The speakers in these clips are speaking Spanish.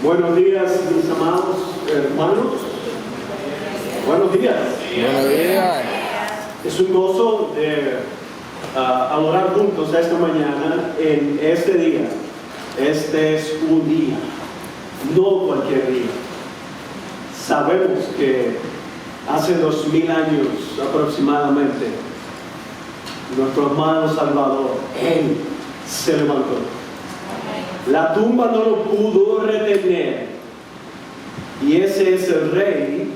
Buenos días, mis amados hermanos. Buenos días. Buenos días. Es un gozo adorar juntos esta mañana en este día. Este es un día, no cualquier día. Sabemos que hace 2000 años aproximadamente, nuestro amado Salvador, Él se levantó. La tumba no lo pudo retener. Y ese es el Rey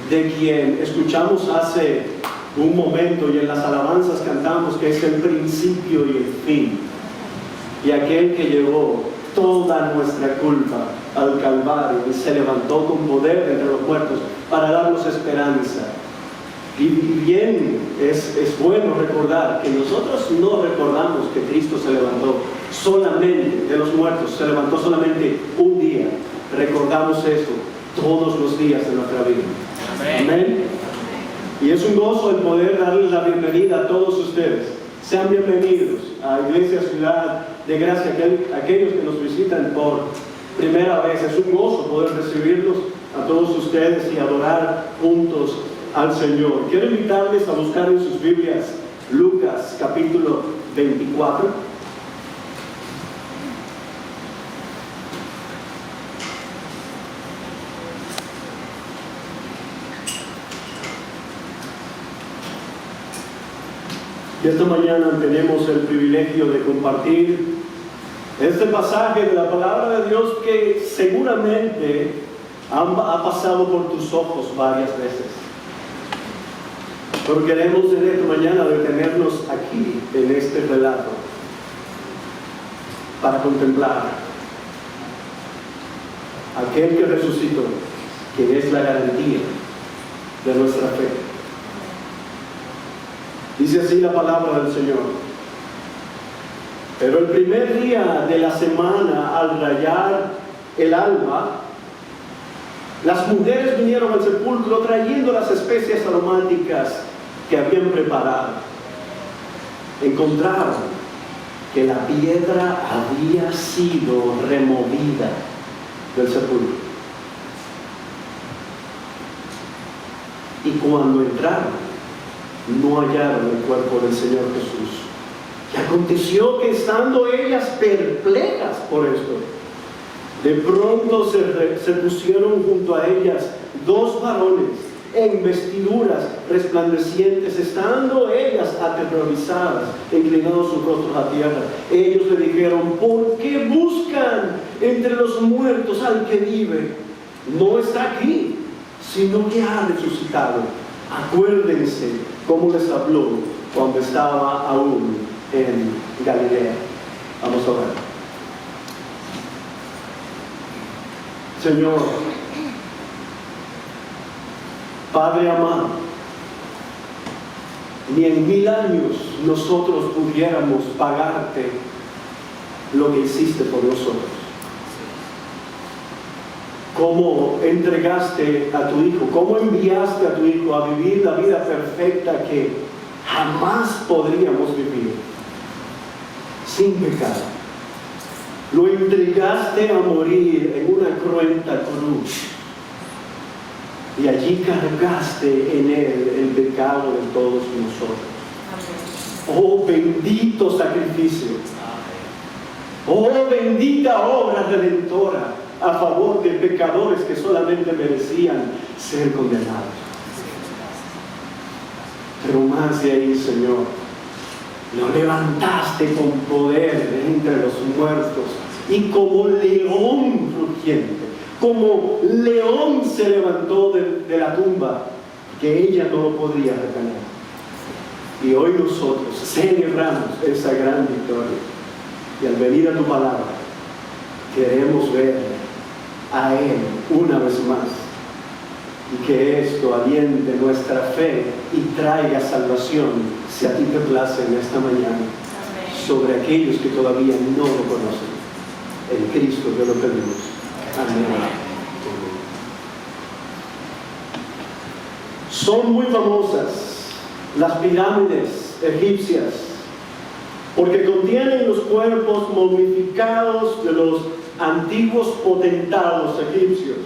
de quien escuchamos hace un momento y en las alabanzas cantamos que es el principio y el fin. Y aquel que llevó toda nuestra culpa al Calvario y se levantó con poder entre los muertos para darnos esperanza. Y bien, es bueno recordar que nosotros no recordamos que Cristo se levantó solamente de los muertos, se levantó solamente un día. Recordamos eso todos los días de nuestra vida. Amén. Amén. Y es un gozo el poder darles la bienvenida a todos ustedes. Sean bienvenidos a Iglesia Ciudad de Gracia, aquellos que nos visitan por primera vez. Es un gozo poder recibirlos a todos ustedes y adorar juntos al Señor. Quiero invitarles a buscar en sus Biblias Lucas capítulo 24. Y esta mañana tenemos el privilegio de compartir este pasaje de la palabra de Dios que seguramente ha pasado por tus ojos varias veces. Pero queremos en esta mañana detenernos aquí, en este relato, para contemplar aquel que resucitó, que es la garantía de nuestra fe. Dice así la palabra del Señor: pero el primer día de la semana, al rayar el alba, las mujeres vinieron al sepulcro trayendo las especias aromáticas que habían preparado. Encontraron que la piedra había sido removida del sepulcro. Y cuando entraron, no hallaron el cuerpo del Señor Jesús. Y aconteció que estando ellas perplejas por esto, de pronto se pusieron junto a ellas dos varones en vestiduras resplandecientes, estando ellas aterrorizadas, inclinados sus rostros a tierra. Ellos le dijeron: ¿por qué buscan entre los muertos al que vive? No está aquí, sino que ha resucitado. Acuérdense cómo les habló cuando estaba aún en Galilea. Vamos a orar. Señor, Padre amado, ni en 1000 años nosotros pudiéramos pagarte lo que hiciste por nosotros. Cómo entregaste a tu Hijo, cómo enviaste a tu Hijo a vivir la vida perfecta que jamás podríamos vivir, sin pecado. Lo entregaste a morir en una cruenta cruz, y allí cargaste en Él el pecado de todos nosotros. Oh bendito sacrificio, oh bendita obra redentora a favor de pecadores que solamente merecían ser condenados. Pero más de ahí, Señor, lo levantaste con poder entre los muertos, y como león rugiente, como león se levantó de la tumba, que ella no lo podría retener. Y hoy nosotros celebramos esa gran victoria, y al venir a tu palabra queremos ver a Él una vez más, y que esto aliente nuestra fe y traiga salvación, si a ti te place, en esta mañana. Amén. Sobre aquellos que todavía no lo conocen. En Cristo te lo pedimos. Amén. Son muy famosas las pirámides egipcias porque contienen los cuerpos momificados de los antiguos potentados egipcios.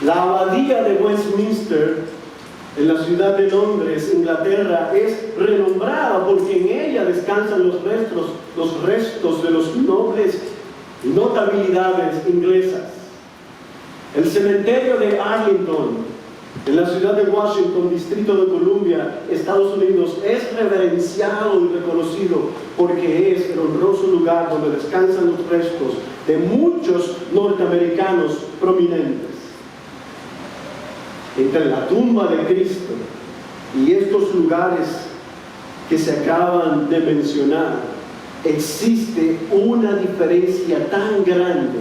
La abadía de Westminster, en la ciudad de Londres, Inglaterra, es renombrada porque en ella descansan los restos de los nobles notabilidades inglesas. El cementerio de Arlington, en la ciudad de Washington, Distrito de Columbia, Estados Unidos, es reverenciado y reconocido porque es el honroso lugar donde descansan los restos de muchos norteamericanos prominentes. Entre la tumba de Cristo y estos lugares que se acaban de mencionar, existe una diferencia tan grande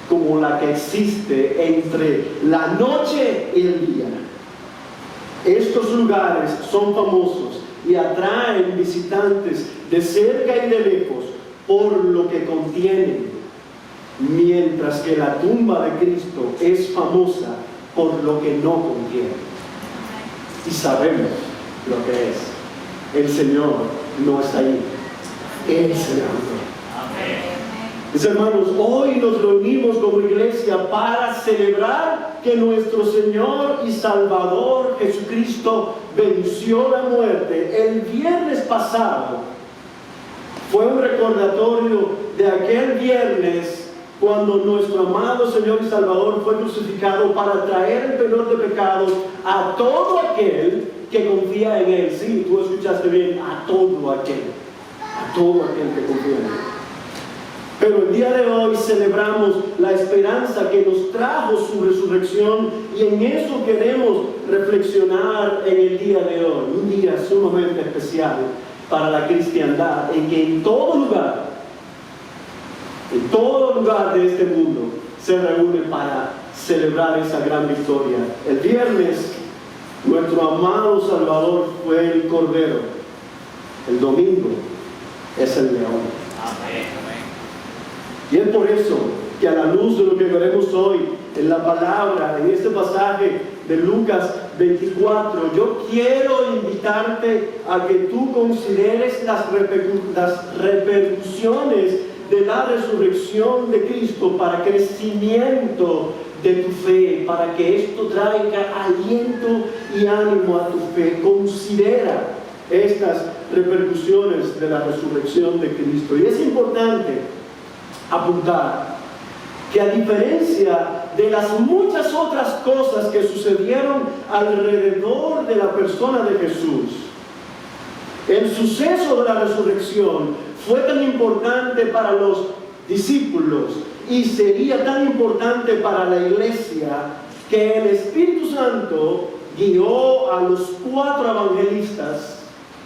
como la que existe entre la noche y el día. Estos lugares son famosos y atraen visitantes de cerca y de lejos por lo que contienen, mientras que la tumba de Cristo es famosa por lo que no contiene. Y sabemos lo que es. El Señor no está ahí. Él se levantó. Mis hermanos, hoy nos reunimos como iglesia para celebrar que nuestro Señor y Salvador Jesucristo venció la muerte. El viernes pasado fue un recordatorio de aquel viernes cuando nuestro amado Señor y Salvador fue crucificado para traer el perdón de pecados a todo aquel que confía en Él. Sí, tú escuchaste bien, a todo aquel que confía en Él. Pero el día de hoy celebramos la esperanza que nos trajo su resurrección y en eso queremos reflexionar en el día de hoy. Un día sumamente especial para la cristiandad, en que en todo lugar de este mundo se reúne para celebrar esa gran victoria. El viernes nuestro amado Salvador fue el Cordero. El domingo es el león. Amén. Y es por eso que a la luz de lo que veremos hoy en la palabra, en este pasaje de Lucas 24, yo quiero invitarte a que tú consideres las repercusiones de la resurrección de Cristo para crecimiento de tu fe, para que esto traiga aliento y ánimo a tu fe. Considera estas repercusiones de la resurrección de Cristo. Y es importante apuntar que a diferencia de las muchas otras cosas que sucedieron alrededor de la persona de Jesús, el suceso de la resurrección fue tan importante para los discípulos y sería tan importante para la iglesia que el Espíritu Santo guió a los 4 evangelistas,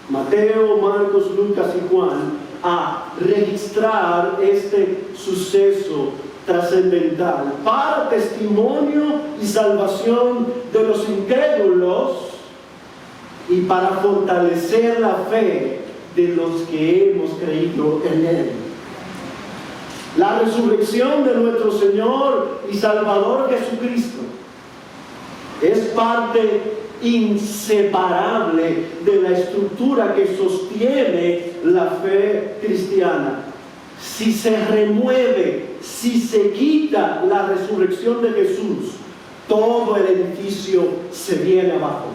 Mateo, Marcos, Lucas y Juan, a registrar este suceso trascendental para testimonio y salvación de los incrédulos y para fortalecer la fe de los que hemos creído en Él. La resurrección de nuestro Señor y Salvador Jesucristo es parte inseparable de la estructura que sostiene la fe cristiana. Si se remueve, si se quita la resurrección de Jesús, todo el edificio se viene abajo.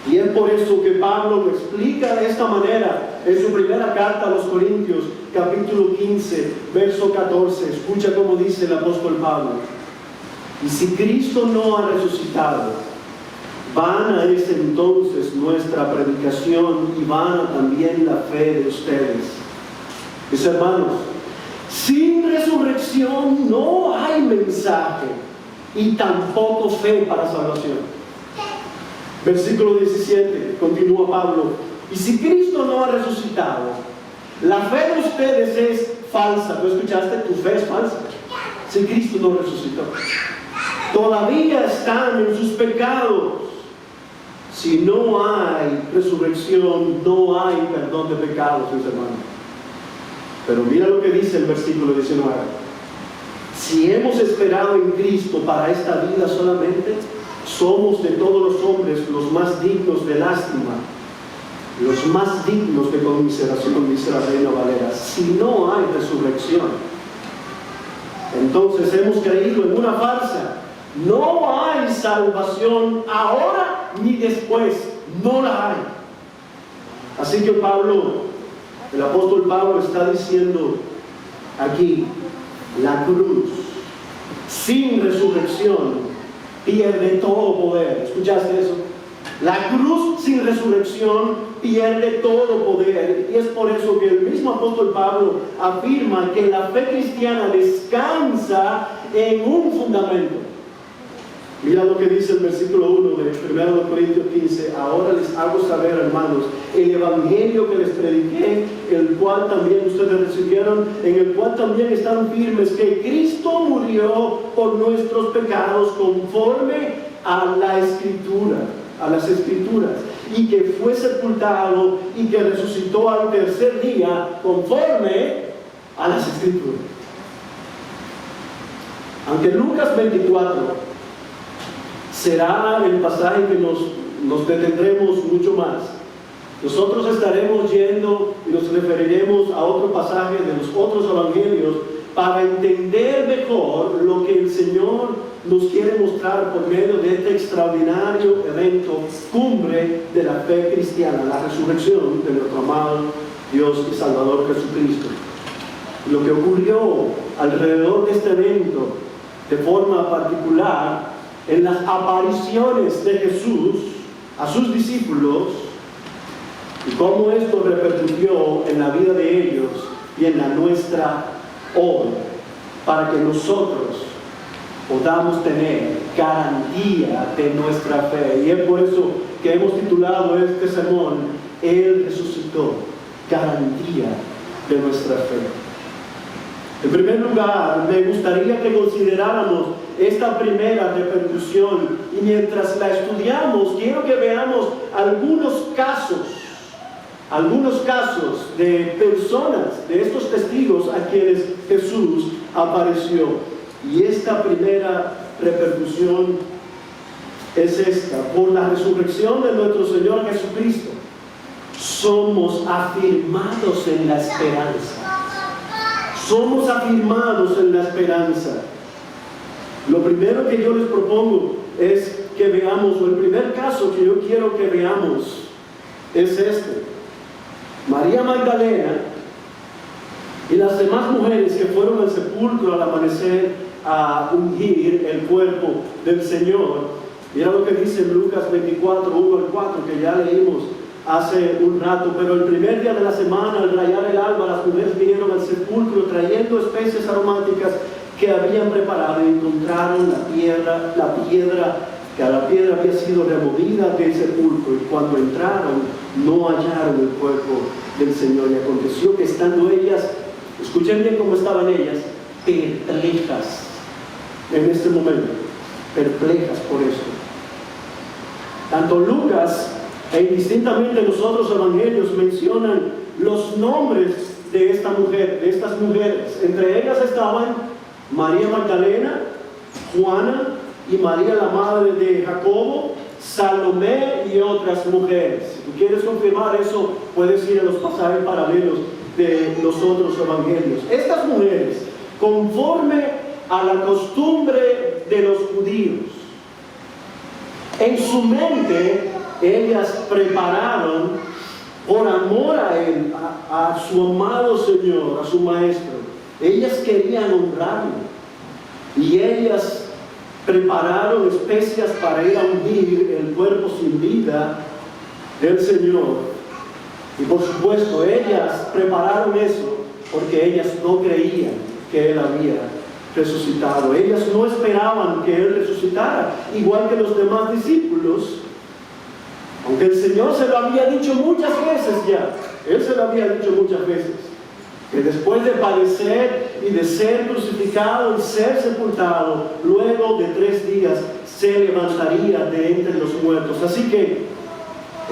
Y es por eso que Pablo lo explica de esta manera en su primera carta a los Corintios, capítulo 15, verso 14. Escucha cómo dice el apóstol Pablo: y si Cristo no ha resucitado, vana es entonces nuestra predicación y vana también la fe de ustedes. Mis hermanos, sin resurrección no hay mensaje y tampoco fe para salvación. Versículo 17, continúa Pablo: y si Cristo no ha resucitado, la fe de ustedes es falsa. ¿Tú escuchaste? Tu fe es falsa. Si Cristo no resucitó, todavía están en sus pecados. Si no hay resurrección, no hay perdón de pecados, mis hermanos. Pero mira lo que dice el versículo 19. Si hemos esperado en Cristo para esta vida solamente, somos de todos los hombres los más dignos de lástima, los más dignos de conmiseración, dice la Reina Valera. Si no hay resurrección, Entonces hemos creído en una farsa. No hay salvación ahora ni después. No la hay. Así que el apóstol Pablo está diciendo aquí, la cruz sin resurrección pierde todo poder. ¿Escuchaste eso? La cruz sin resurrección pierde todo poder. Y es por eso que el mismo apóstol Pablo afirma que la fe cristiana descansa en un fundamento. Mira lo que dice el versículo 1 de 1 Corintios 15. Ahora les hago saber, hermanos, el evangelio que les prediqué, el cual también ustedes recibieron, en el cual también están firmes, que Cristo murió por nuestros pecados conforme a la Escritura, a las Escrituras, y que fue sepultado y que resucitó al tercer día conforme a las Escrituras. Aunque Lucas 24 será el pasaje que nos detendremos mucho más, nosotros estaremos yendo y nos referiremos a otro pasaje de los otros evangelios para entender mejor lo que el Señor nos quiere mostrar por medio de este extraordinario evento, cumbre de la fe cristiana, la resurrección de nuestro amado Dios y Salvador Jesucristo. Lo que ocurrió alrededor de este evento, de forma particular, en las apariciones de Jesús a sus discípulos, y cómo esto repercutió en la vida de ellos y en la nuestra hoy, para que nosotros podamos tener garantía de nuestra fe. Y es por eso que hemos titulado este sermón, Él resucitó, garantía de nuestra fe. En primer lugar, me gustaría que consideráramos esta primera repercusión, y mientras la estudiamos, quiero que veamos algunos casos de personas, de estos testigos a quienes Jesús apareció. Y esta primera repercusión es esta: por la resurrección de nuestro Señor Jesucristo, somos afirmados en la esperanza. Somos afirmados en la esperanza. Lo primero que yo les propongo es que veamos, o el primer caso que yo quiero que veamos es este. María Magdalena y las demás mujeres que fueron al sepulcro al amanecer a ungir el cuerpo del Señor. Mira lo que dice en Lucas 24, 1 al 4, que ya leímos hace un rato. Pero el primer día de la semana, al rayar el alba, las mujeres vinieron al sepulcro trayendo especies aromáticas que habían preparado, y encontraron la piedra había sido removida del sepulcro, y cuando entraron no hallaron el cuerpo del Señor. Y aconteció que estando ellas, escuchen bien cómo estaban ellas, perplejas en este momento, perplejas por esto. Tanto Lucas e indistintamente los otros evangelios mencionan los nombres de estas mujeres. Entre ellas estaban María Magdalena, Juana y María la madre de Jacobo, Salomé y otras mujeres. Si tú quieres confirmar eso, puedes ir a los pasajes paralelos de los otros evangelios. Estas mujeres, conforme a la costumbre de los judíos, en su mente ellas prepararon, por amor a Él, a su amado Señor, a su Maestro, ellas querían honrarlo, y ellas prepararon especias para ir a ungir el cuerpo sin vida del Señor. Y por supuesto, ellas prepararon eso porque ellas no creían que Él había resucitado. Ellas no esperaban que Él resucitara, igual que los demás discípulos, aunque el Señor se lo había dicho muchas veces ya. Él se lo había dicho muchas veces, que después de padecer y de ser crucificado y ser sepultado, luego de 3 días se levantaría de entre los muertos. Así que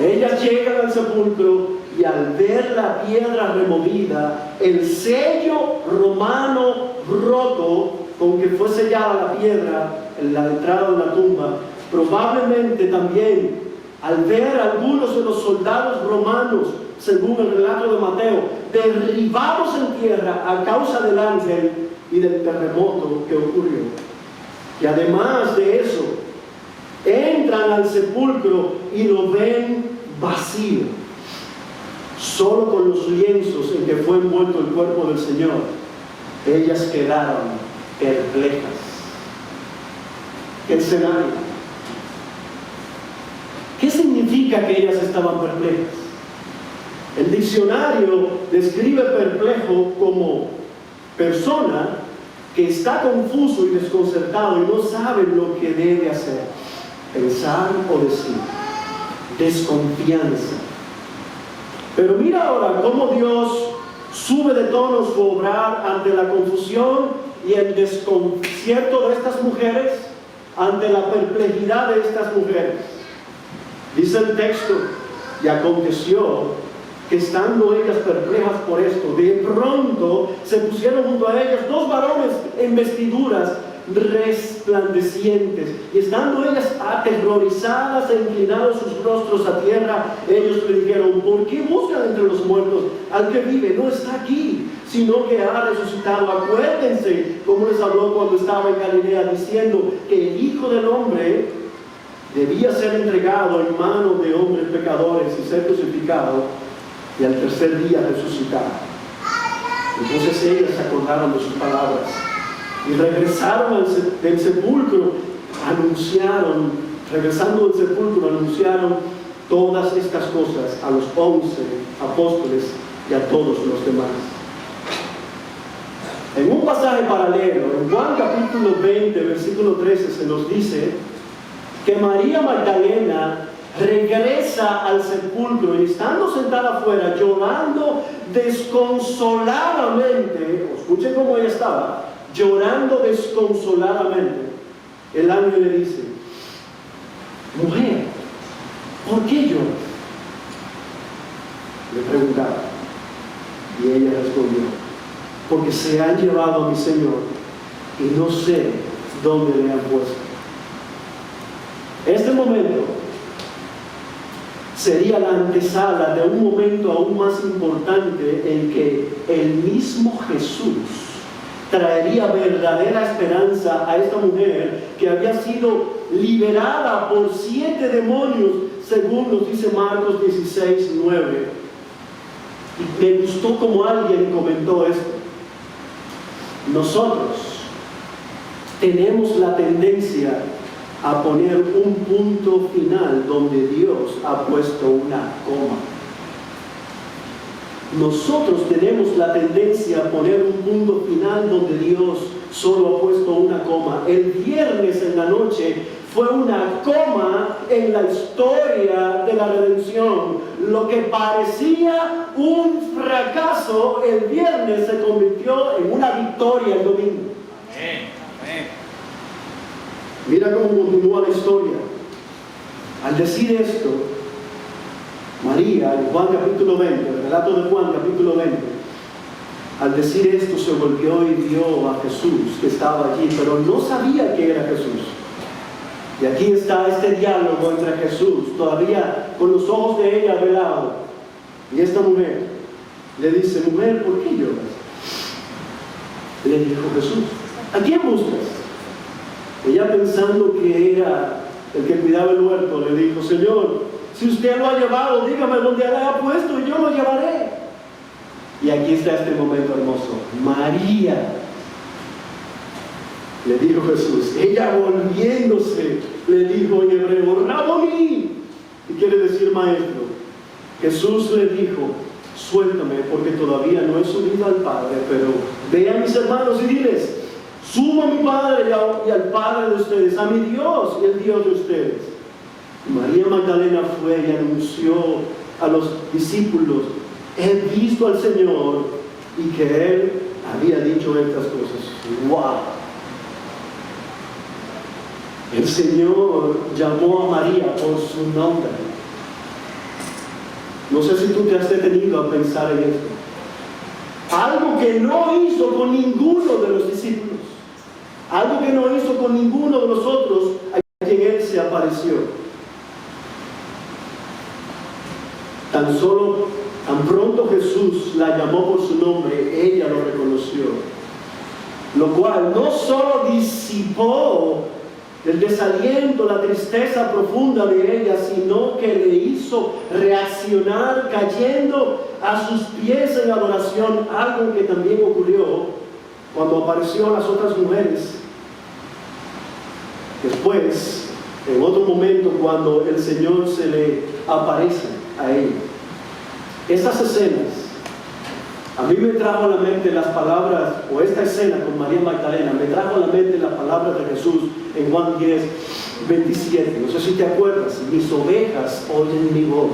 ellas llegan al sepulcro, y al ver la piedra removida, el sello romano roto con que fue sellada la piedra en la entrada de la tumba, probablemente también al ver a algunos de los soldados romanos, según el relato de Mateo, derribados en tierra a causa del ángel, y del terremoto que ocurrió. Y además de eso, entran al sepulcro y lo ven vacío, solo con los lienzos en que fue envuelto el cuerpo del Señor. Ellas quedaron perplejas. ¿Qué escenario? ¿Qué significa que ellas estaban perplejas? El diccionario describe perplejo como persona que está confuso y desconcertado y no sabe lo que debe hacer, pensar o decir. Desconfianza. Pero mira ahora cómo Dios sube de tono su obrar ante la confusión y el desconcierto de estas mujeres, ante la perplejidad de estas mujeres. Dice el texto: y aconteció que estando ellas perplejas por esto, de pronto se pusieron junto a ellas dos varones en vestiduras resplandecientes, y estando ellas aterrorizadas e inclinados sus rostros a tierra, ellos le dijeron: ¿por qué buscan entre los muertos al que vive? No está aquí, sino que ha resucitado. Acuérdense cómo les habló cuando estaba en Galilea, diciendo que el Hijo del Hombre debía ser entregado en manos de hombres pecadores y ser crucificado, y al tercer día resucitar. Entonces ellas se acordaron de sus palabras y regresaron del sepulcro, regresando del sepulcro, anunciaron todas estas cosas a los 11 apóstoles y a todos los demás. En un pasaje paralelo, en Juan capítulo 20, versículo 13, se nos dice que María Magdalena regresa al sepulcro y estando sentada afuera, llorando desconsoladamente, escuchen cómo ella estaba, llorando desconsoladamente, el ángel le dice: mujer, ¿por qué lloras? Le preguntaba, y ella respondió: porque se han llevado a mi Señor y no sé dónde le han puesto. Este momento sería la antesala de un momento aún más importante en que el mismo Jesús traería verdadera esperanza a esta mujer que había sido liberada por 7 demonios, según nos dice Marcos 16:9. Y me gustó como alguien comentó esto: nosotros tenemos la tendencia a poner un punto final donde Dios ha puesto una coma. Nosotros tenemos la tendencia a poner un punto final donde Dios solo ha puesto una coma. El viernes en la noche fue una coma en la historia de la redención. Lo que parecía un fracaso el viernes se convirtió en una victoria el domingo. Amén. Mira cómo continúa la historia. Al decir esto, María, en Juan capítulo 20, el relato de Juan capítulo 20, al decir esto se volvió y vio a Jesús que estaba allí, pero no sabía que era Jesús. Y aquí está este diálogo entre Jesús, todavía con los ojos de ella velados, y esta mujer le dice: mujer, ¿por qué lloras? Le dijo Jesús: ¿a quién buscas? Ella, pensando que era el que cuidaba el huerto, le dijo: Señor, si usted lo ha llevado, dígame dónde le ha puesto y yo lo llevaré. Y aquí está este momento hermoso: María. Le dijo Jesús. Ella, volviéndose, le dijo en hebreo: Raboni, y quiere decir maestro. Jesús le dijo: suéltame, porque todavía no he subido al Padre, pero ve a mis hermanos y diles: subo a mi Padre y al Padre de ustedes, a mi Dios y el Dios de ustedes. Y María Magdalena fue y anunció a los discípulos: he visto al Señor, y que Él había dicho estas cosas. ¡Wow! El Señor llamó a María por su nombre. No sé si tú te has detenido a pensar en esto. Algo que no hizo con ninguno de los discípulos. Algo que no hizo con ninguno de los otros a quien Él se apareció. Tan pronto Jesús la llamó por su nombre, ella lo reconoció. lo cual no solo disipó el desaliento, la tristeza profunda de ella, sino que le hizo reaccionar cayendo a sus pies en adoración, algo que también ocurrió cuando apareció a las otras mujeres. Después, en otro momento, cuando el Señor se le aparece a ella. Esas escenas, a mí me trajo a la mente las palabras, o esta escena con María Magdalena, me trajo a la mente las palabras de Jesús en Juan 10, 27. No sé si te acuerdas: mis ovejas oyen mi voz,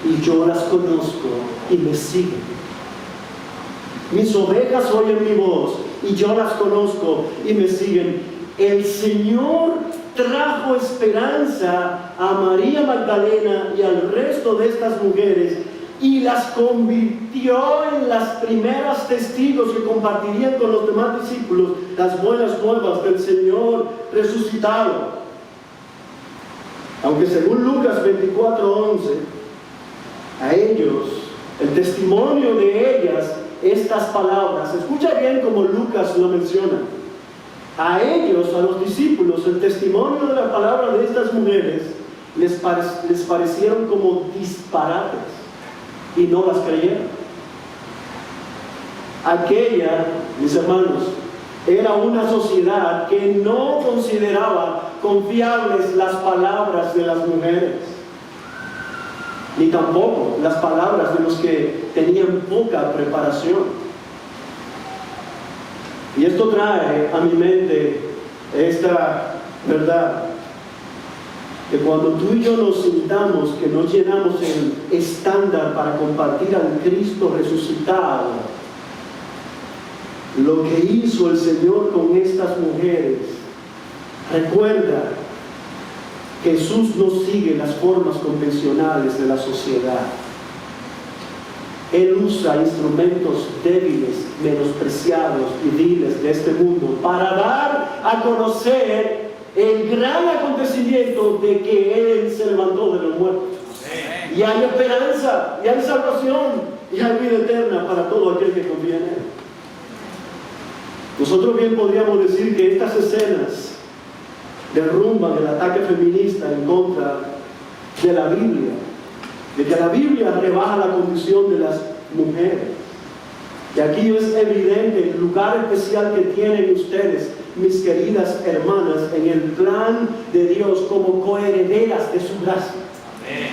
y yo las conozco y me siguen. Mis ovejas oyen mi voz, y yo las conozco y me siguen. El Señor trajo esperanza a María Magdalena y al resto de estas mujeres, y las convirtió en las primeras testigos que compartirían con los demás discípulos las buenas nuevas del Señor resucitado. Aunque según Lucas 24:11, a ellos, el testimonio de ellas, estas palabras, escucha bien como Lucas lo menciona, a ellos, a los discípulos, el testimonio de la palabra de estas mujeres les parecieron como disparates, y no las creyeron. Aquella, mis hermanos, era una sociedad que no consideraba confiables las palabras de las mujeres, ni tampoco las palabras de los que tenían poca preparación. Y esto trae a mi mente esta verdad, que cuando tú y yo nos sintamos que no llenamos el estándar para compartir al Cristo resucitado, lo que hizo el Señor con estas mujeres, recuerda, Jesús no sigue las formas convencionales de la sociedad. Él usa instrumentos débiles, menospreciados y viles de este mundo para dar a conocer el gran acontecimiento de que Él se levantó de los muertos. Y hay esperanza, y hay salvación, y hay vida eterna para todo aquel que confía en Él. Nosotros bien podríamos decir que estas escenas derrumban el ataque feminista en contra de la Biblia, de que la Biblia rebaja la condición de las mujeres. Y aquí es evidente el lugar especial que tienen ustedes, mis queridas hermanas, en el plan de Dios como coherederas de su gracia. Amén.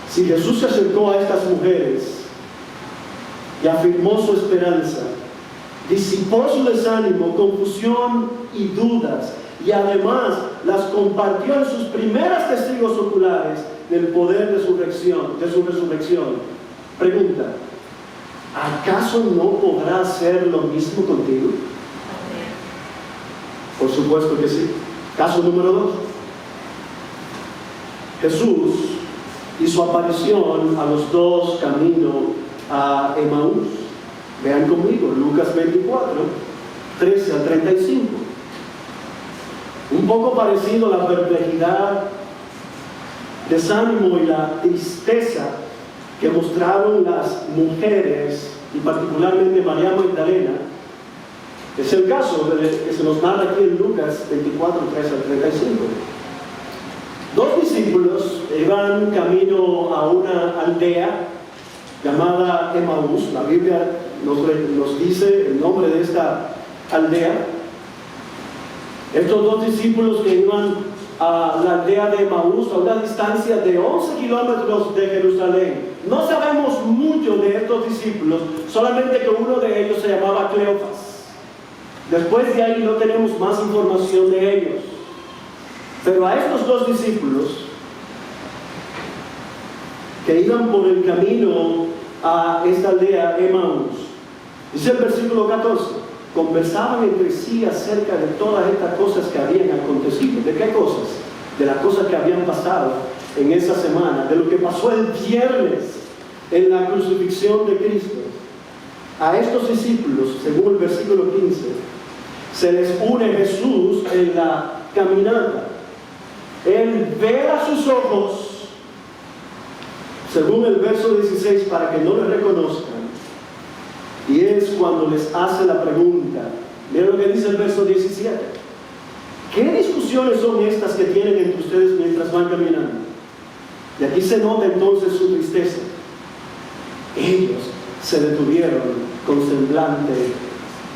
Si Jesús se acercó a estas mujeres y afirmó su esperanza, disipó su desánimo, confusión y dudas, y además las compartió en sus primeras testigos oculares del poder de su resurrección. Pregunta: ¿acaso no podrá hacer lo mismo contigo? Por supuesto que sí. Caso número 2. Jesús hizo aparición a los dos camino a Emaús. Vean conmigo Lucas 24, 13 al 35. Un poco parecido a la perplejidad, desánimo y la tristeza que mostraron las mujeres, y particularmente María Magdalena, es el caso que se nos narra aquí en Lucas 24, 13 al 35. Dos discípulos iban camino a una aldea llamada Emaús. La Biblia nos dice el nombre de esta aldea. Estos dos discípulos que iban a la aldea de Emaús, a una distancia de 11 kilómetros de Jerusalén. No sabemos mucho de estos discípulos, solamente que uno de ellos se llamaba Cleofas. Después de ahí no tenemos más información de ellos. Pero a estos dos discípulos que iban por el camino a esta aldea Emaús, dice el versículo 14, conversaban entre sí acerca de todas estas cosas que habían acontecido. ¿De qué cosas? De las cosas que habían pasado en esa semana, de lo que pasó el viernes en la crucifixión de Cristo. A estos discípulos, según el versículo 15, se les une Jesús en la caminata. Él ve a sus ojos, según el verso 16, para que no le reconozcan, Y es cuando les hace la pregunta. Miren lo que dice el verso 17. ¿Qué discusiones son estas que tienen entre ustedes mientras van caminando? Y aquí se nota entonces su tristeza. Ellos se detuvieron con semblante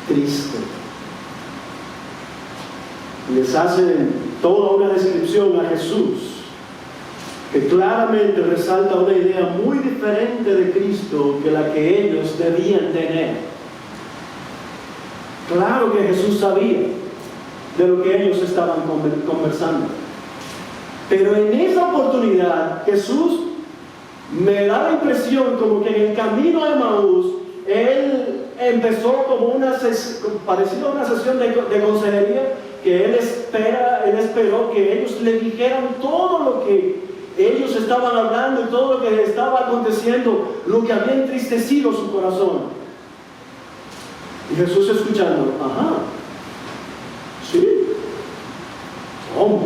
triste. Les hacen toda una descripción a Jesús que claramente resalta una idea muy diferente de Cristo que la que ellos debían tener. Claro que Jesús sabía de lo que ellos estaban conversando, pero en esa oportunidad Jesús me da la impresión como que en el camino a Emaús Él empezó como parecido a una sesión de consejería, que Él esperó que ellos le dijeran todo lo que ellos estaban hablando y todo lo que estaba aconteciendo, lo que había entristecido su corazón. Y Jesús escuchando, ajá, sí, ¿cómo?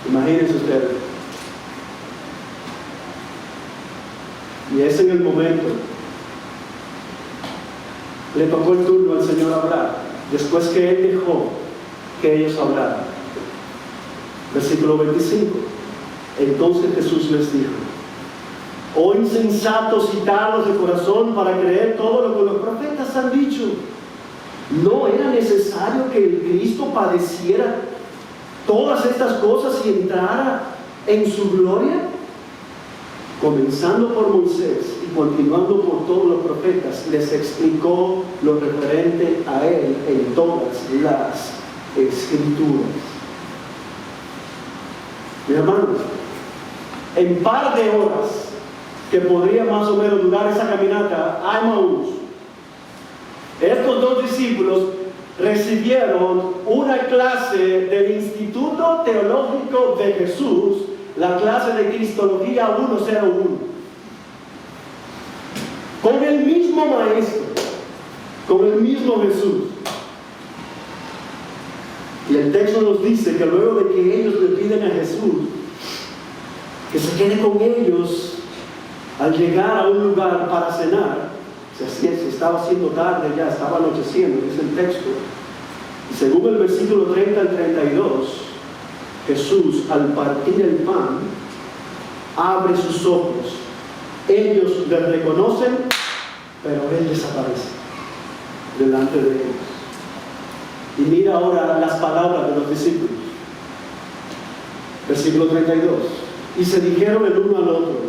Imagínense ustedes. Y es en el momento, le tocó el turno al Señor hablar, después que Él dejó que ellos hablaran. Versículo 25. Entonces Jesús les dijo: oh insensatos y tardos de corazón para creer todo lo que los profetas han dicho. ¿No era necesario que el Cristo padeciera todas estas cosas y entrara en su gloria? Comenzando por Moisés y continuando por todos los profetas, les explicó lo referente a Él en todas las Escrituras. Mi hermano, en par de horas que podría más o menos durar esa caminata a Emaús, estos dos discípulos recibieron una clase del Instituto Teológico de Jesús, la clase de Cristología 101, con el mismo maestro, con el mismo Jesús. Y el texto nos dice que luego de que ellos le piden a Jesús que se quede con ellos al llegar a un lugar para cenar, se estaba haciendo tarde ya, estaba anocheciendo, dice el texto. Y según el versículo 30 al 32, Jesús, al partir el pan, abre sus ojos. Ellos le reconocen, pero Él desaparece delante de ellos. Y mira ahora las palabras de los discípulos. Versículo 32. Y se dijeron el uno al otro: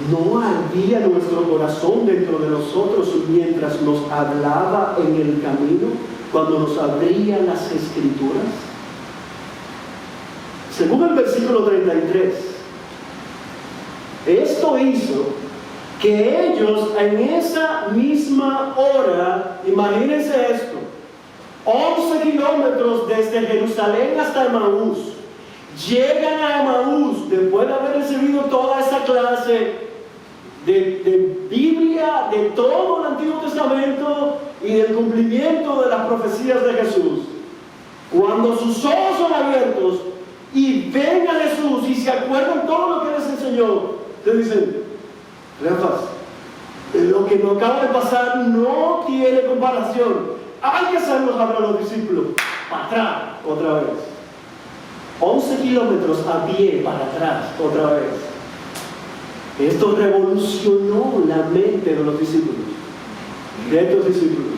¿no ardía nuestro corazón dentro de nosotros mientras nos hablaba en el camino, cuando nos abría las Escrituras? Según el versículo 33, esto hizo que ellos en esa misma hora, imagínense esto, 11 kilómetros desde Jerusalén hasta Emaús, llegan a Emaús después de haber recibido toda esa clase de Biblia, de todo el Antiguo Testamento y del cumplimiento de las profecías de Jesús. Cuando sus ojos son abiertos y ven a Jesús y se acuerdan todo lo que les enseñó, les dicen: Refas, lo que nos acaba de pasar no tiene comparación. Hay que hacernos hablar a los discípulos. Para atrás, otra vez. 11 kilómetros a pie para atrás, otra vez. Esto revolucionó la mente de los discípulos, de estos discípulos.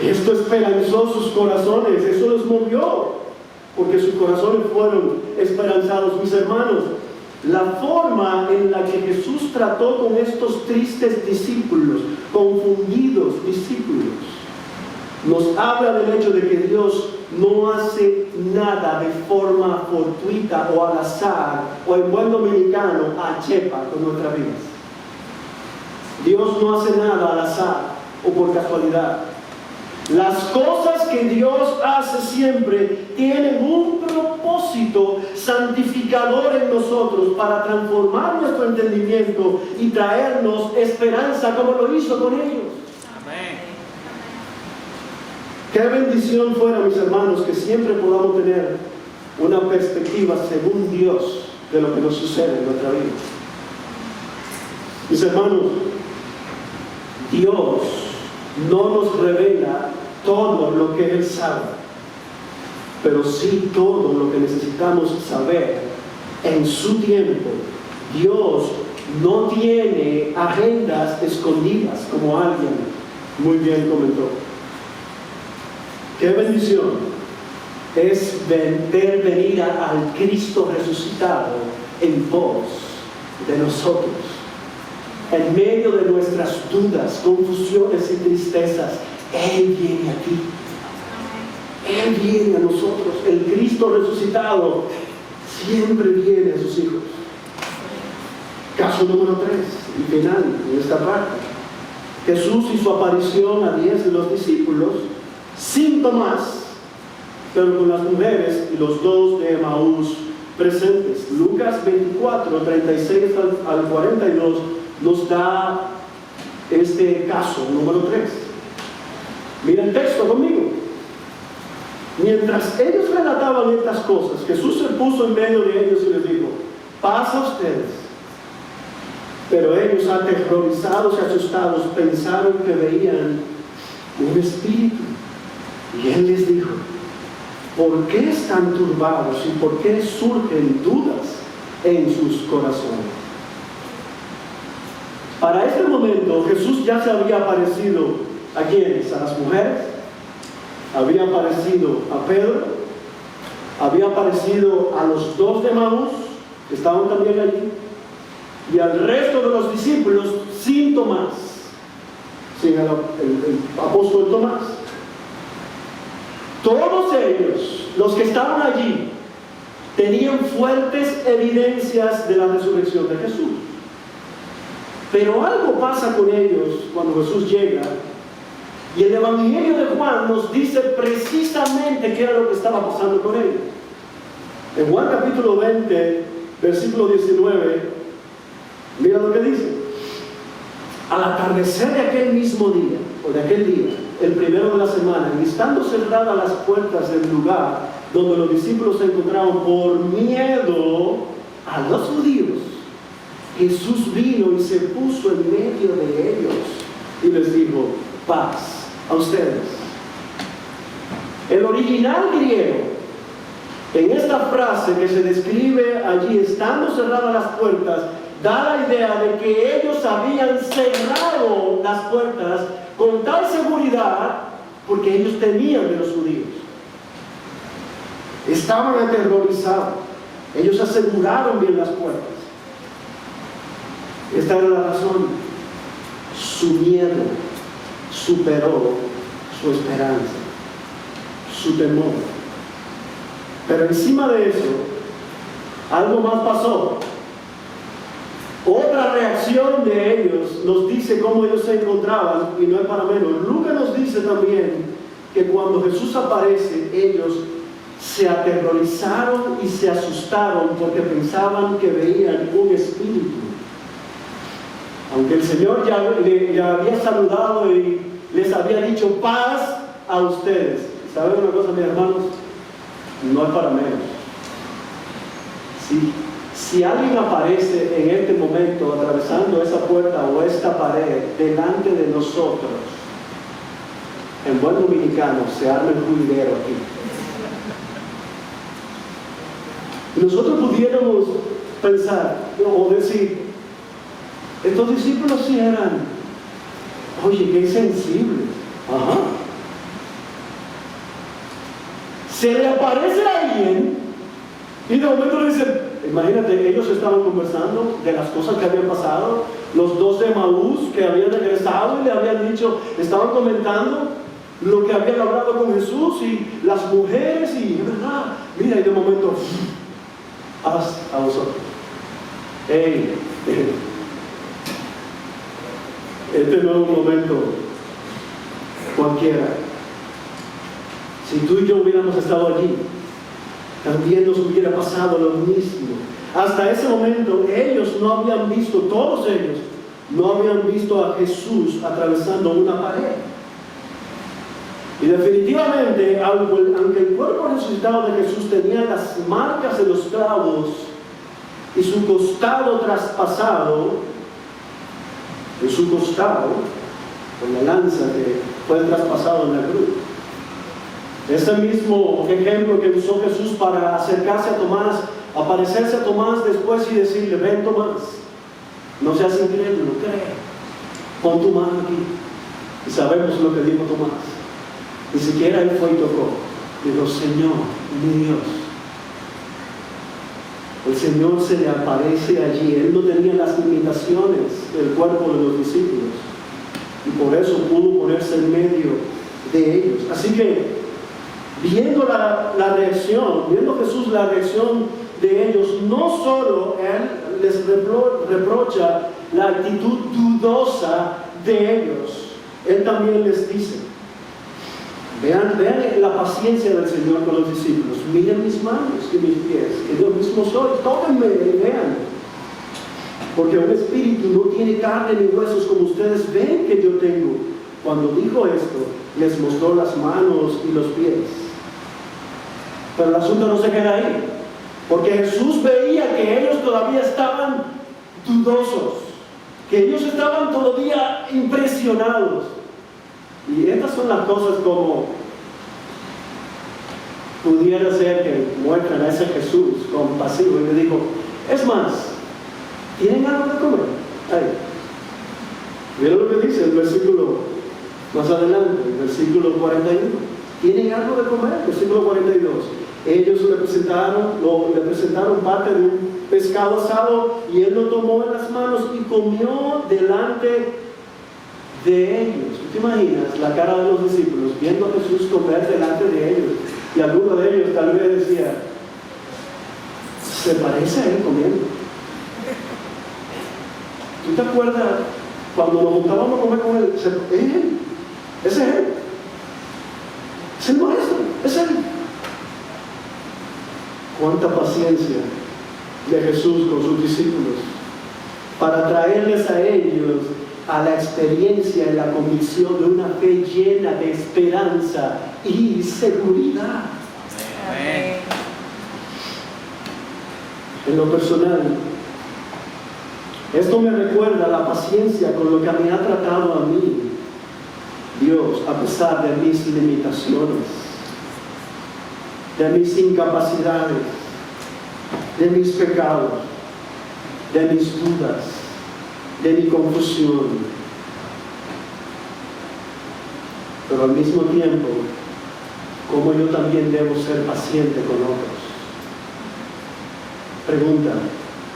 Esto esperanzó sus corazones, eso los movió, porque sus corazones fueron esperanzados. Mis hermanos, la forma en la que Jesús trató con estos tristes discípulos, confundidos discípulos, nos habla del hecho de que Dios no hace nada de forma fortuita o al azar o en buen dominicano a chepa con nuestras vidas. Dios no hace nada al azar o por casualidad. Las cosas que Dios hace siempre tienen un propósito santificador en nosotros para transformar nuestro entendimiento y traernos esperanza, como lo hizo con ellos. Amén. Qué bendición fuera, mis hermanos, que siempre podamos tener una perspectiva según Dios de lo que nos sucede en nuestra vida. Mis hermanos, Dios no nos revela todo lo que Él sabe, pero sí todo lo que necesitamos saber en su tiempo. Dios no tiene agendas escondidas, como alguien muy bien comentó. ¡Qué bendición es ver venir al Cristo resucitado en pos de nosotros! En medio de nuestras dudas, confusiones y tristezas, Él viene a ti. Él viene a nosotros. El Cristo resucitado siempre viene a sus hijos. Caso número 3 y final en esta parte. Jesús y su aparición a 10 de los discípulos, sin Tomás, pero con las mujeres y los 2 de Emaús presentes. Lucas 24, 36 al 42 nos da este caso número 3. Mira el texto conmigo. Mientras ellos relataban estas cosas, Jesús se puso en medio de ellos y les dijo: paz a ustedes. Pero ellos, aterrorizados y asustados, pensaron que veían un espíritu. Y Él les dijo: ¿por qué están turbados y por qué surgen dudas en sus corazones? Para este momento Jesús ya se había aparecido ¿a quiénes? A las mujeres, había aparecido a Pedro, había aparecido a los 2 de Emaús, que estaban también allí, y al resto de los discípulos sin Tomás, sin el apóstol Tomás. Todos ellos, los que estaban allí, tenían fuertes evidencias de la resurrección de Jesús. Pero algo pasa con ellos cuando Jesús llega, y el Evangelio de Juan nos dice precisamente qué era lo que estaba pasando con ellos. En Juan capítulo 20, versículo 19, mira lo que dice: al atardecer de aquel mismo día, o de aquel día, el primero de la semana, y estando cerradas las puertas del lugar donde los discípulos se encontraban por miedo a los judíos, Jesús vino y se puso en medio de ellos y les dijo: paz a ustedes. El original griego, en esta frase que se describe allí, estando cerradas las puertas, da la idea de que ellos habían cerrado las puertas con tal seguridad porque ellos temían de los judíos. Estaban aterrorizados. Ellos aseguraron bien las puertas. Esta era la razón. Su miedo superó su esperanza, su temor. Pero encima de eso, algo más pasó. Otra reacción de ellos nos dice cómo ellos se encontraban, y no es para menos. Lucas nos dice también que cuando Jesús aparece, ellos se aterrorizaron y se asustaron porque pensaban que veían un espíritu. Aunque el Señor ya había saludado y les había dicho: paz a ustedes. ¿Saben una cosa, mis hermanos? No es para menos. Si alguien aparece en este momento atravesando esa puerta o esta pared delante de nosotros, en buen dominicano se arma el juidero aquí. Nosotros pudiéramos pensar o decir: estos discípulos sí eran, oye, qué sensibles. Ajá. Se le aparece a alguien y de momento le dicen, imagínate, ellos estaban conversando de las cosas que habían pasado, los 2 de Emaús que habían regresado y le habían dicho, estaban comentando lo que habían hablado con Jesús y las mujeres, y es verdad, mira, y de momento, a vosotros. Hey, este no es un momento cualquiera. Si tú y yo hubiéramos estado allí, también nos hubiera pasado lo mismo. Hasta ese momento ellos no habían visto, todos ellos no habían visto a Jesús atravesando una pared. Y definitivamente, aunque el cuerpo resucitado de Jesús tenía las marcas de los clavos y su costado traspasado, en su costado, con la lanza que fue traspasado en la cruz. Ese mismo ejemplo que usó Jesús para acercarse a Tomás, aparecerse a Tomás después y decirle: ven, Tomás, no seas incrédulo, cree, pon tu mano aquí. Y sabemos lo que dijo Tomás. Ni siquiera él fue y tocó. Dijo: Señor, mi Dios. El Señor se le aparece allí. Él no tenía las limitaciones del cuerpo de los discípulos, y por eso pudo ponerse en medio de ellos. Así que, viendo la reacción, viendo Jesús la reacción de ellos, no solo Él les reprocha la actitud dudosa de ellos, Él también les dice: vean la paciencia del Señor con los discípulos. Miren mis manos y mis pies, que yo mismo soy, tóquenme y vean. Porque un espíritu no tiene carne ni huesos como ustedes ven que yo tengo. Cuando dijo esto, les mostró las manos y los pies. Pero el asunto no se queda ahí, porque Jesús veía que ellos todavía estaban dudosos, que ellos estaban todavía impresionados. Y estas son las cosas como pudiera ser que muestran a ese Jesús compasivo y le dijo: es más, ¿tienen algo de comer? Ahí. Miren lo que dice el versículo más adelante, el versículo 41. ¿Tienen algo de comer? Versículo 42. Ellos le presentaron parte de un pescado asado, y él lo tomó en las manos y comió delante de ellos. ¿Te imaginas la cara de los discípulos viendo a Jesús comer delante de ellos? Y alguno de ellos tal vez decía: ¿se parece a él comiendo? ¿Tú te acuerdas cuando nos juntábamos a comer con él? ¿Es él? ¿Es él? ¿Es el maestro? ¿Es él? Cuánta paciencia de Jesús con sus discípulos para traerles a ellos a la experiencia y la convicción de una fe llena de esperanza y seguridad. Amén. En lo personal, esto me recuerda la paciencia con lo que me ha tratado a mí Dios, a pesar de mis limitaciones, de mis incapacidades, de mis pecados, de mis dudas, de mi confusión. Pero al mismo tiempo, como yo también debo ser paciente con otros. Pregunta: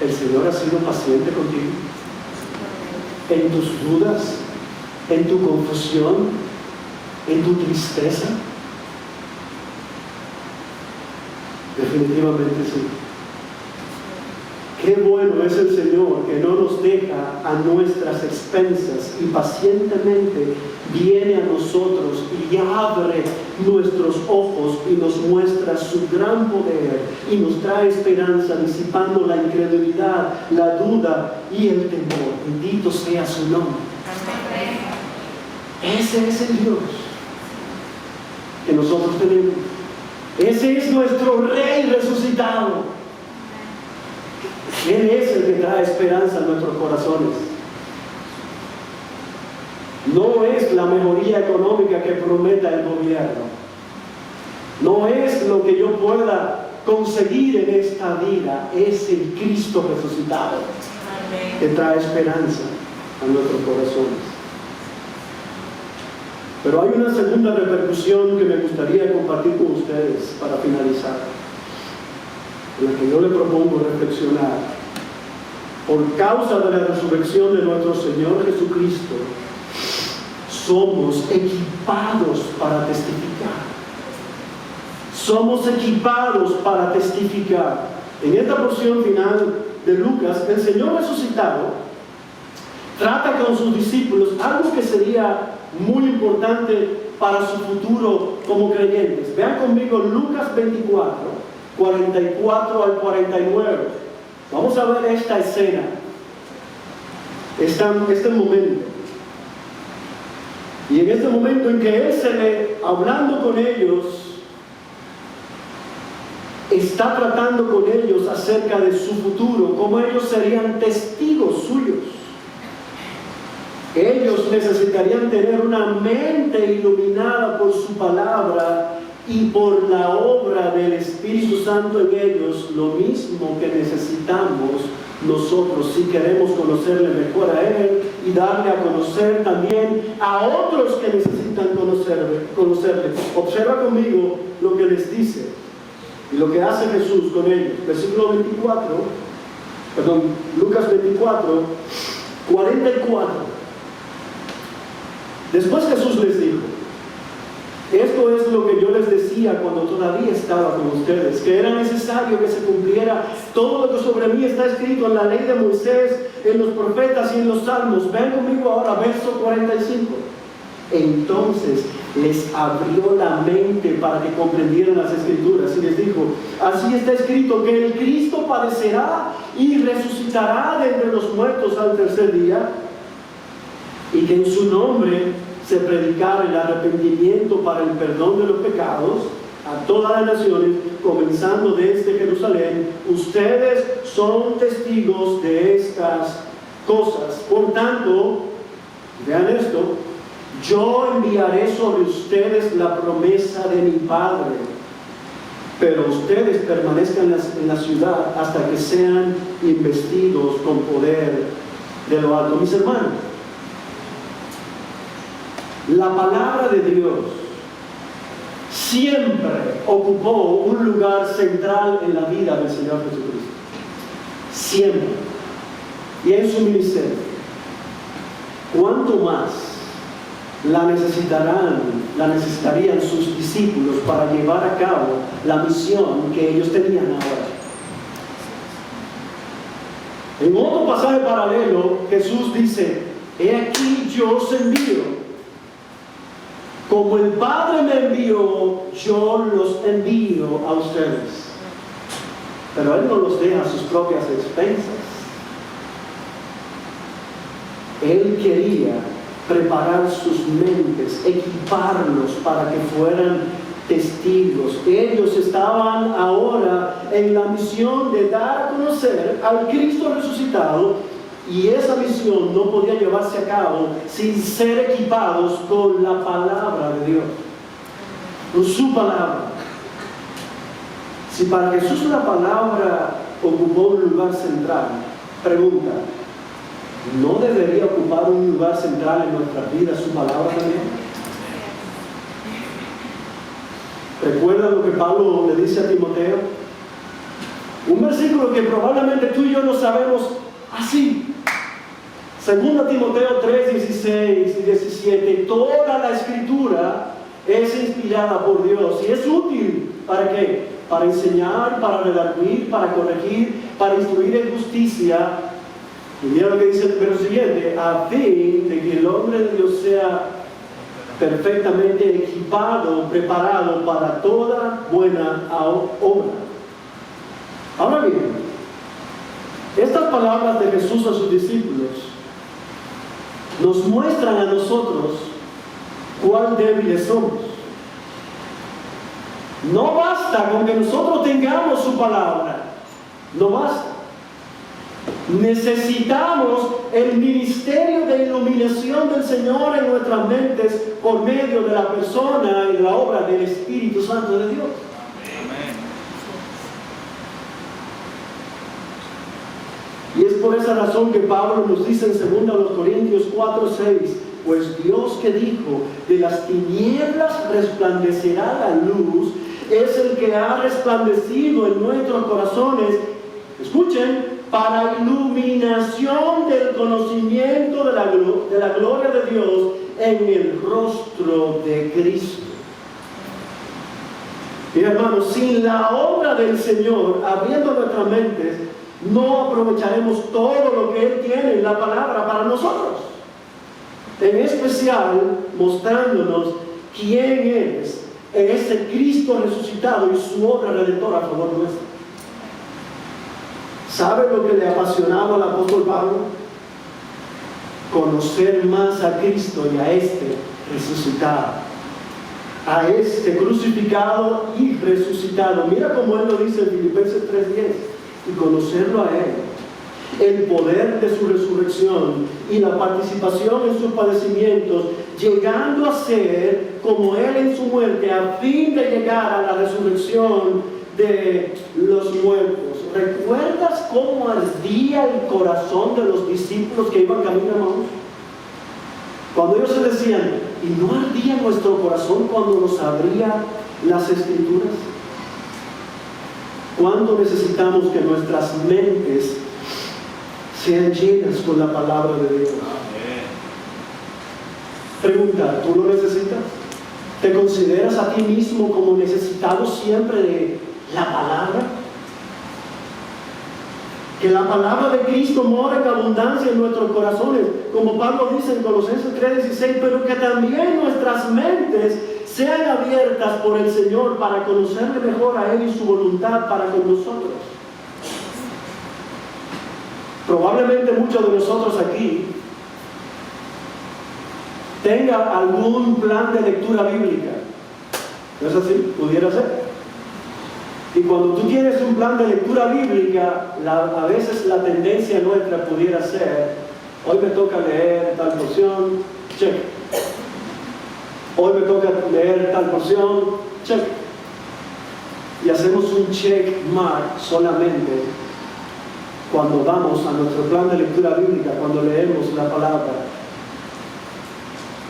¿el Señor ha sido paciente contigo? ¿En tus dudas? ¿En tu confusión? ¿En tu tristeza? Definitivamente sí. Qué bueno es el Señor, que no nos deja a nuestras expensas y pacientemente viene a nosotros y abre nuestros ojos y nos muestra su gran poder y nos trae esperanza, disipando la incredulidad, la duda y el temor. Bendito sea su nombre. Ese es el Dios que nosotros tenemos. Ese es nuestro Rey resucitado. Él es el que trae esperanza a nuestros corazones. No es la mejoría económica que prometa el gobierno. No es lo que yo pueda conseguir en esta vida. Es el Cristo resucitado. Amén. Que trae esperanza a nuestros corazones. Pero hay una segunda repercusión que me gustaría compartir con ustedes para finalizar, en la que yo le propongo reflexionar. Por causa de la resurrección de nuestro Señor Jesucristo, somos equipados para testificar. Somos equipados para testificar. En esta porción final de Lucas, el Señor resucitado trata con sus discípulos algo que sería muy importante para su futuro como creyentes. Vean conmigo Lucas 24, 44 al 49. Vamos a ver esta escena, este momento. Y en este momento en que Él se ve hablando con ellos, está tratando con ellos acerca de su futuro, cómo ellos serían testigos suyos. Ellos necesitarían tener una mente iluminada por su palabra y por la obra del Espíritu Santo en ellos, lo mismo que necesitamos nosotros si queremos conocerle mejor a Él y darle a conocer también a otros que necesitan conocerle. Observa conmigo lo que les dice y lo que hace Jesús con ellos. Versículo 24, Lucas 24, 44. Después Jesús les dijo: esto es lo que yo les decía cuando todavía estaba con ustedes, que era necesario que se cumpliera todo lo que sobre mí está escrito en la ley de Moisés, en los profetas y en los salmos. Ven conmigo ahora, verso 45. Entonces les abrió la mente para que comprendieran las Escrituras y les dijo: así está escrito que el Cristo padecerá y resucitará de entre los muertos al tercer día, y que en su nombre se predicara el arrepentimiento para el perdón de los pecados a todas las naciones, comenzando desde Jerusalén. Ustedes son testigos de estas cosas. Por tanto, vean esto: yo enviaré sobre ustedes la promesa de mi Padre, pero ustedes permanezcan en la ciudad hasta que sean investidos con poder de lo alto. Mis hermanos, la palabra de Dios siempre ocupó un lugar central en la vida del Señor Jesucristo. Siempre. Y en su ministerio. ¿Cuánto más la necesitarían sus discípulos para llevar a cabo la misión que ellos tenían ahora? En otro pasaje paralelo, Jesús dice: he aquí yo os envío. Como el Padre me envió, yo los envío a ustedes. Pero Él no los deja a sus propias expensas. Él quería preparar sus mentes, equiparlos para que fueran testigos. Ellos estaban ahora en la misión de dar a conocer al Cristo resucitado, y esa misión no podía llevarse a cabo sin ser equipados con la palabra de Dios, con su palabra. Si para Jesús la palabra ocupó un lugar central, pregunta: ¿no debería ocupar un lugar central en nuestras vidas su palabra también? ¿Recuerda lo que Pablo le dice a Timoteo? Un versículo que probablemente tú y yo no sabemos así. 2 Timoteo 3, 16 y 17. Toda la Escritura es inspirada por Dios y es útil. ¿Para qué? Para enseñar, para redarguir, para corregir, para instruir en justicia. Y mira lo que dice el verso siguiente: a fin de que el hombre de Dios sea perfectamente equipado, preparado para toda buena obra. Ahora bien, estas palabras de Jesús a sus discípulos nos muestran a nosotros cuán débiles somos. No basta con que nosotros tengamos su palabra, no basta. Necesitamos el ministerio de iluminación del Señor en nuestras mentes por medio de la persona y de la obra del Espíritu Santo de Dios. Y es por esa razón que Pablo nos dice en 2 Corintios 4, 6: pues Dios que dijo, de las tinieblas resplandecerá la luz, es el que ha resplandecido en nuestros corazones, escuchen, para iluminación del conocimiento de la gloria de Dios en el rostro de Cristo. Y hermanos, sin la obra del Señor abriendo nuestras mentes, no aprovecharemos todo lo que Él tiene en la palabra para nosotros. En especial, mostrándonos quién es ese Cristo resucitado y su obra redentora a favor nuestro. ¿Sabe lo que le apasionaba al apóstol Pablo? Conocer más a Cristo y a este resucitado, a este crucificado y resucitado. Mira cómo Él lo dice en Filipenses 3:10: y conocerlo a Él el poder de su resurrección y la participación en sus padecimientos, llegando a ser como Él en su muerte, a fin de llegar a la resurrección de los muertos. ¿Recuerdas cómo ardía el corazón de los discípulos que iban camino a Maús? Cuando ellos se decían, ¿y no ardía nuestro corazón cuando nos abría las Escrituras? ¿Cuándo necesitamos que nuestras mentes sean llenas con la palabra de Dios? Pregunta, ¿tú lo necesitas? ¿Te consideras a ti mismo como necesitado siempre de la palabra? Que la palabra de Cristo mora en abundancia en nuestros corazones, como Pablo dice en Colosenses 3:16, pero que también nuestras mentes sean abiertas por el Señor para conocerle mejor a Él y su voluntad para con nosotros. Probablemente muchos de nosotros aquí tenga algún plan de lectura bíblica. ¿No es así? ¿Pudiera ser? Y cuando tú tienes un plan de lectura bíblica, a veces la tendencia nuestra pudiera ser, hoy me toca leer tal porción, check. Hoy me toca leer tal porción, check. Y hacemos un check mark solamente cuando vamos a nuestro plan de lectura bíblica, cuando leemos la palabra.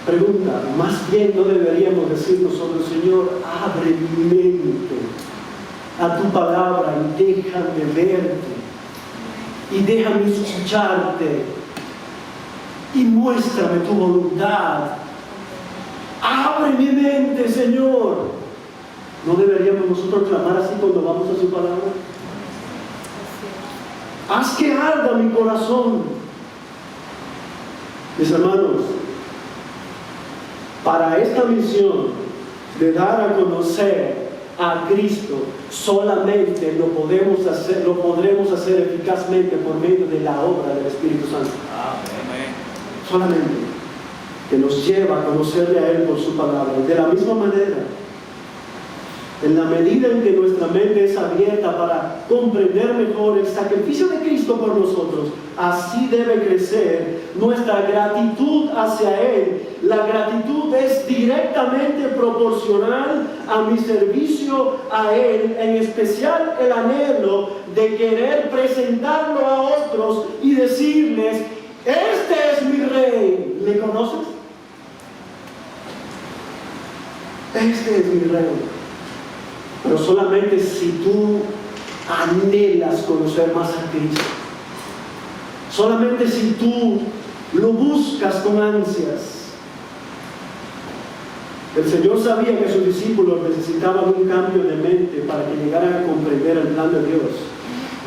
Pregunta, más bien no deberíamos decir nosotros, Señor, abre mi mente a tu palabra y déjame verte y déjame escucharte y muéstrame tu voluntad. Abre mi mente, Señor. ¿No deberíamos nosotros clamar así cuando vamos a su palabra? Haz que arda mi corazón. Mis hermanos, para esta misión de dar a conocer a Cristo, solamente lo podremos hacer eficazmente por medio de la obra del Espíritu Santo. Amén. Solamente que nos lleva a conocerle a Él por su palabra. De la misma manera, en la medida en que nuestra mente es abierta para comprender mejor el sacrificio de Cristo por nosotros, así debe crecer nuestra gratitud hacia Él. La gratitud es directamente proporcional a mi servicio a Él, en especial el anhelo de querer presentarlo a otros y decirles, este es mi Rey. ¿Le conoces? Este es mi Rey. Pero solamente si tú anhelas conocer más a Cristo. Solamente si tú lo buscas con ansias. El Señor sabía que sus discípulos necesitaban un cambio de mente para que llegaran a comprender el plan de Dios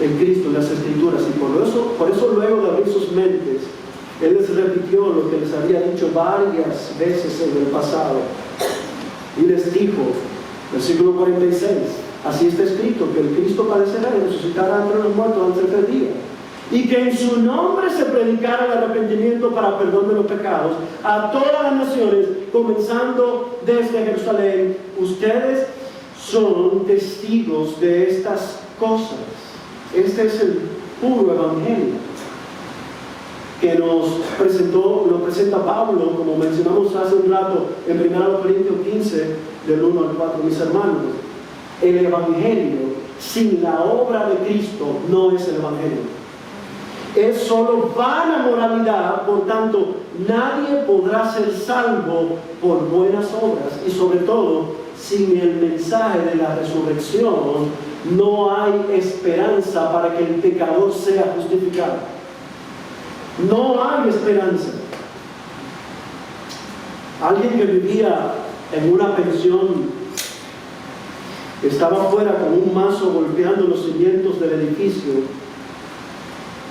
en Cristo, en las Escrituras. Y por eso luego de abrir sus mentes, Él les repitió lo que les había dicho varias veces en el pasado. Y les dijo, versículo 46, así está escrito, que el Cristo padecerá y resucitará entre los muertos al tercer día, y que en su nombre se predicara el arrepentimiento para perdón de los pecados a todas las naciones, comenzando desde Jerusalén. Ustedes son testigos de estas cosas. Este es el puro evangelio que lo presenta Pablo, como mencionamos hace un rato en 1 Corintios 15, del 1 al 4. Mis hermanos, el evangelio sin la obra de Cristo no es el evangelio. Es solo vana moralidad, por tanto, nadie podrá ser salvo por buenas obras. Y sobre todo, sin el mensaje de la resurrección, no hay esperanza para que el pecador sea justificado. No hay esperanza. Alguien que vivía en una pensión estaba afuera con un mazo golpeando los cimientos del edificio,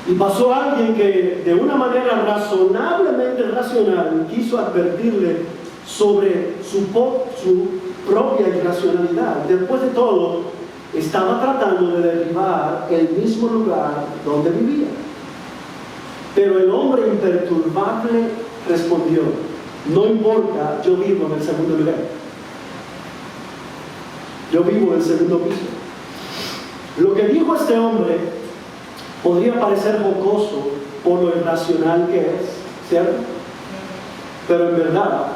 y pasó alguien que de una manera razonablemente racional quiso advertirle sobre su propia irracionalidad. Después de todo, estaba tratando de derribar el mismo lugar donde vivía. Pero el hombre imperturbable respondió, no importa, yo vivo en el segundo nivel. Yo vivo en el segundo piso. Lo que dijo este hombre Podría parecer jocoso por lo irracional que es, ¿cierto? Pero en verdad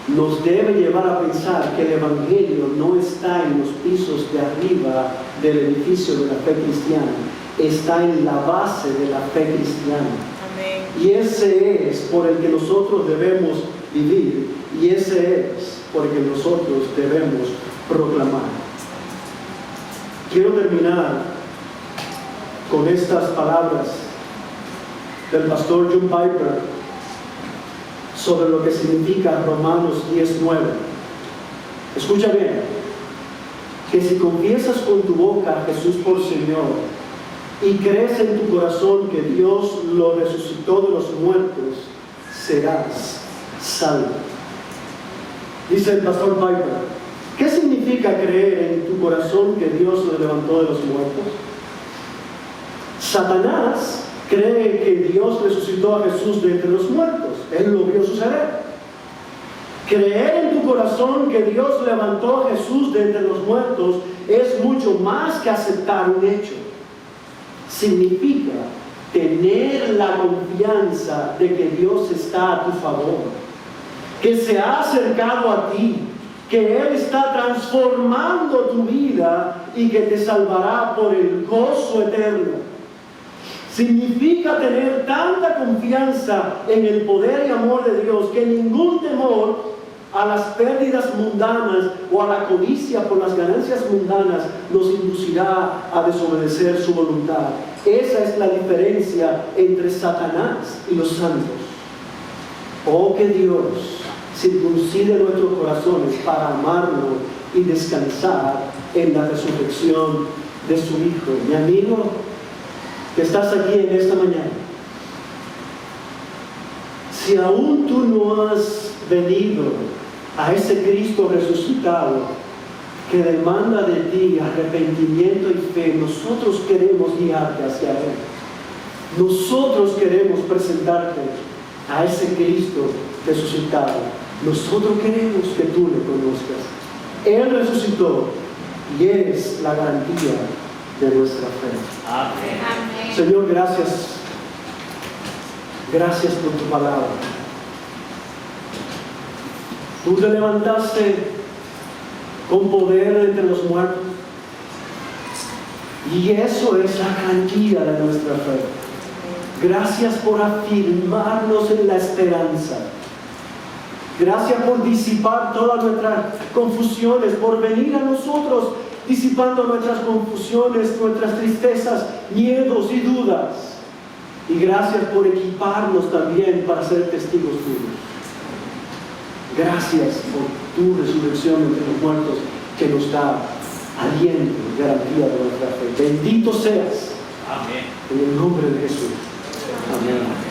nos debe llevar a pensar que el Evangelio no está en los pisos de arriba del edificio de la fe cristiana, está en la base de la fe cristiana. Amén. Y ese es por el que nosotros debemos vivir, y ese es por el que nosotros debemos proclamar. Quiero terminar con estas palabras del pastor John Piper sobre lo que significa Romanos 10:9. Escucha bien, que si confiesas con tu boca a Jesús por Señor y crees en tu corazón que Dios lo resucitó de los muertos, serás salvo. Dice el pastor Piper, ¿qué significa creer en tu corazón que Dios lo levantó de los muertos? Satanás cree que Dios resucitó a Jesús de entre los muertos. Él lo vio suceder. Creer en tu corazón que Dios levantó a Jesús de entre los muertos es mucho más que aceptar un hecho. Significa tener la confianza de que Dios está a tu favor, que se ha acercado a ti, que Él está transformando tu vida y que te salvará por el gozo eterno. Significa tener tanta confianza en el poder y amor de Dios que ningún temor a las pérdidas mundanas o a la codicia por las ganancias mundanas nos inducirá a desobedecer su voluntad. Esa es la diferencia entre Satanás y los santos. Oh, que Dios circuncide nuestros corazones para amarlo y descansar en la resurrección de su Hijo. Mi amigo, que estás aquí en esta mañana, si aún tú no has venido a ese Cristo resucitado que demanda de ti arrepentimiento y fe, nosotros queremos guiarte hacia Él. Nosotros queremos presentarte a ese Cristo resucitado. Nosotros queremos que tú le conozcas. Él resucitó y es la garantía de nuestra fe. Amén. Señor, gracias. Gracias por tu palabra. Tú te levantaste con poder entre los muertos. Y eso es la garantía de nuestra fe. Gracias por afirmarnos en la esperanza. Gracias por disipar todas nuestras confusiones, por venir a nosotros disipando nuestras confusiones, nuestras tristezas, miedos y dudas. Y gracias por equiparnos también para ser testigos tuyos. Gracias por tu resurrección entre los muertos que nos da aliento y garantía de nuestra fe. Bendito seas. Amén. En el nombre de Jesús. Amén.